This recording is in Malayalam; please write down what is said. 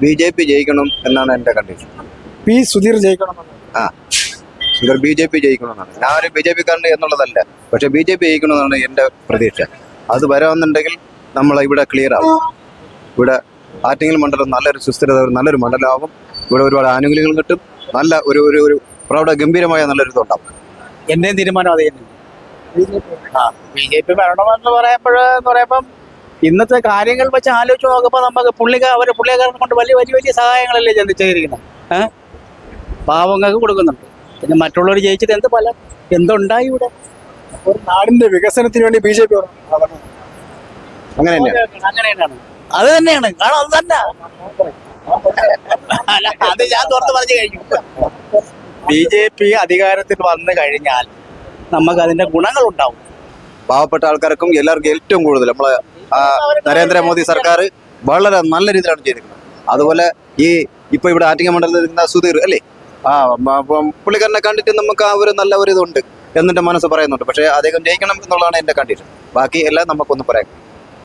BJP ജയിക്കണം എന്നാണ് എൻ്റെ കണ്ടീഷൻ. പി സുധീർ ജയിക്കണം. ആ സുധീർ BJP ജയിക്കണമെന്നാണ്. ഞാനൊരു BJP കാരൻ എന്നുള്ളതല്ല, പക്ഷെ BJP ജയിക്കണമെന്നാണ് എൻ്റെ പ്രതീക്ഷ. അത് വരാമെന്നുണ്ടെങ്കിൽ നമ്മൾ ഇവിടെ ക്ലിയർ ആവും. ഇവിടെ ആറ്റിങ്ങൽ മണ്ഡലം നല്ലൊരു സുസ്ഥിരത, നല്ലൊരു മണ്ഡലമാകും. ഇവിടെ ഒരുപാട് ആനുകൂല്യങ്ങൾ കിട്ടും. നല്ല ഒരു ഒരു ഒരു പ്രൗഢ ഗംഭീരമായ നല്ലൊരു ഇതുണ്ടാവും. എന്റെയും തീരുമാനം അത് തന്നെ. BJP വരണമെന്ന് പറയുമ്പം ഇന്നത്തെ കാര്യങ്ങൾ വെച്ച് ആലോചിച്ച് നോക്കുമ്പോൾ നമുക്ക് പുള്ളിക്കാരനെ കൊണ്ട് വലിയ വലിയ വലിയ സഹായങ്ങളല്ലേ ചെയ്തിരിക്കുന്നത്. പാവങ്ങൾക്ക് കൊടുക്കുന്നുണ്ട്. പിന്നെ മറ്റുള്ളവർ ജയിച്ചിട്ട് എന്ത് ഫലം, എന്തുണ്ടായി ഇവിടെ? ഒരു നാടിന്റെ വികസനത്തിന് വേണ്ടി BJP അങ്ങനെ തന്നെയാണ്. അങ്ങനെ തന്നെയാണ്, അത് തന്നെയാണ്. കാരണം അത് തന്നെ അത് ഞാൻ തുറന്ന് പറഞ്ഞു കഴിഞ്ഞു. BJP അധികാരത്തിൽ വന്നു കഴിഞ്ഞാൽ നമുക്ക് അതിന്റെ ഗുണങ്ങൾ ഉണ്ടാവും. പാവപ്പെട്ട ആൾക്കാർക്കും എല്ലാവർക്കും ഏറ്റവും കൂടുതൽ നമ്മളെ നരേന്ദ്രമോദി സർക്കാർ വളരെ നല്ല രീതിയിലാണ് ചെയ്തിരിക്കുന്നത്. അതുപോലെ ഇപ്പൊ ഇവിടെ ആറ്റിങ്ങൽ മണ്ഡലത്തിൽ നിൽക്കുന്ന സുധീർ അല്ലേ, പുള്ളിക്കാരനെ കണ്ടിട്ട് നമുക്ക് ആ ഒരു നല്ല ഒരു ഇതുണ്ട് എന്നെ മനസ്സ് പറയുന്നുണ്ട്. പക്ഷേ അദ്ദേഹം ജയിക്കണം എന്നുള്ളതാണ് എൻ്റെ കണ്ടീഷൻ. ബാക്കി എല്ലാം നമുക്കൊന്നും പറയാം.